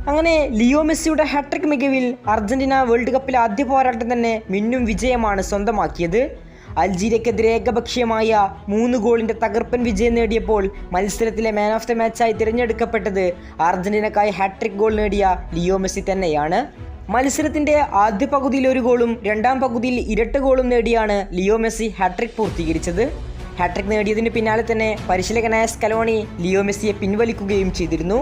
അങ്ങനെ ലിയോ മെസ്സിയുടെ hat trick മികവിൽ Argentina world കപ്പിലെ ആദ്യ പോരാട്ടം തന്നെ മിന്നും വിജയമാണ് സ്വന്തമാക്കിയത്. അൾജീരിയക്കെതിരെ ഏകപക്ഷീയമായ 3 ഗോളിൻ്റെ തകർപ്പൻ വിജയം നേടിയപ്പോൾ മത്സരത്തിലെ മാൻ ഓഫ് ദ മാച്ചായി തിരഞ്ഞെടുക്കപ്പെട്ടത് അർജന്റീനക്കായി ഹാട്രിക് ഗോൾ നേടിയ ലിയോ മെസ്സി തന്നെയാണ്. മത്സരത്തിൻ്റെ ആദ്യ പകുതിയിൽ 1 ഗോളും രണ്ടാം പകുതിയിൽ ഇരട്ട ഗോളും നേടിയാണ് ലിയോ മെസ്സി ഹാട്രിക് പൂർത്തീകരിച്ചത്. ഹാട്രിക് നേടിയതിന് പിന്നാലെ തന്നെ പരിശീലകനായ സ്കലോണി ലിയോ മെസ്സിയെ പിൻവലിക്കുകയും ചെയ്തിരുന്നു.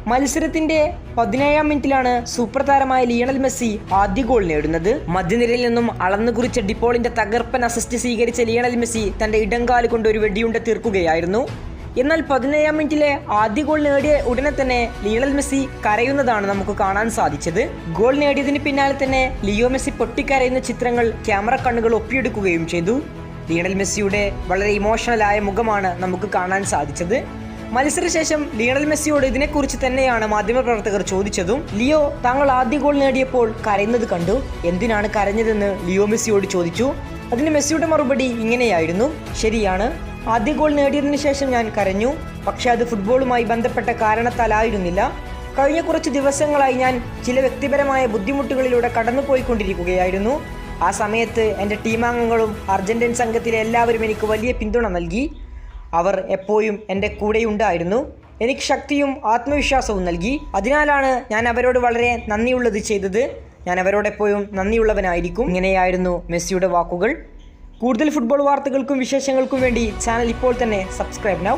മത്സരത്തിന്റെ 17-ാം മിനിറ്റിലാണ് സൂപ്പർ താരമായ ലിയണൽ മെസ്സി ആദ്യ ഗോൾ നേടുന്നത്. മധ്യനിരയിൽ നിന്നും അളന്നു കുറിച്ച ഡിപ്പോളിന്റെ തകർപ്പൻ അസിസ്റ്റ് സ്വീകരിച്ച ലിയണൽ മെസ്സി തന്റെ ഇടംകാല് കൊണ്ട് ഒരു വെടിയുണ്ട തീർക്കുകയായിരുന്നു. എന്നാൽ 17-ാം മിനിറ്റിലെ ആദ്യ ഗോൾ നേടിയ ഉടനെ തന്നെ ലിയണൽ മെസ്സി കരയുന്നതാണ് നമുക്ക് കാണാൻ സാധിച്ചത്. ഗോൾ നേടിയതിന് പിന്നാലെ തന്നെ ലിയോ മെസ്സി പൊട്ടിക്കരയുന്ന ചിത്രങ്ങൾ ക്യാമറ കണ്ണുകൾ ഒപ്പിയെടുക്കുകയും ചെയ്തു. ലിയണൽ മെസ്സിയുടെ വളരെ ഇമോഷണലായ മുഖമാണ് നമുക്ക് കാണാൻ സാധിച്ചത്. മത്സരശേഷം ലിയണൽ മെസ്സിയോട് ഇതിനെക്കുറിച്ച് തന്നെയാണ് മാധ്യമപ്രവർത്തകർ ചോദിച്ചതും. ലിയോ, താങ്കൾ ആദ്യ ഗോൾ നേടിയപ്പോൾ കരയുന്നത് കണ്ടു, എന്തിനാണ് കരഞ്ഞതെന്ന് ലിയോ മെസ്സിയോട് ചോദിച്ചു. അതിന് മെസ്സിയുടെ മറുപടി ഇങ്ങനെയായിരുന്നു: ശരിയാണ്, ആദ്യ ഗോൾ നേടിയതിനു ശേഷം ഞാൻ കരഞ്ഞു, പക്ഷെ അത് ഫുട്ബോളുമായി ബന്ധപ്പെട്ട കാരണത്താലായിരുന്നില്ല. കഴിഞ്ഞ കുറച്ച് ദിവസങ്ങളായി ഞാൻ ചില വ്യക്തിപരമായ ബുദ്ധിമുട്ടുകളിലൂടെ കടന്നുപോയിക്കൊണ്ടിരിക്കുകയായിരുന്നു. ആ സമയത്ത് എൻ്റെ ടീമാംഗങ്ങളും അർജന്റീൻ സംഘത്തിലെ എല്ലാവരും എനിക്ക് വലിയ പിന്തുണ നൽകി. അവർ എപ്പോഴും എൻ്റെ കൂടെയുണ്ടായിരുന്നു. എനിക്ക് ശക്തിയും ആത്മവിശ്വാസവും നൽകി. അതിനാലാണ് ഞാൻ അവരോട് വളരെ നന്ദിയുള്ളത് ചെയ്തത്. ഞാൻ അവരോട് എപ്പോഴും നന്ദിയുള്ളവനായിരിക്കും. ഇങ്ങനെയായിരുന്നു മെസ്സിയുടെ വാക്കുകൾ. കൂടുതൽ ഫുട്ബോൾ വാർത്തകൾക്കും വിശേഷങ്ങൾക്കും വേണ്ടി ചാനൽ ഇപ്പോൾ തന്നെ സബ്സ്ക്രൈബ് നൗ.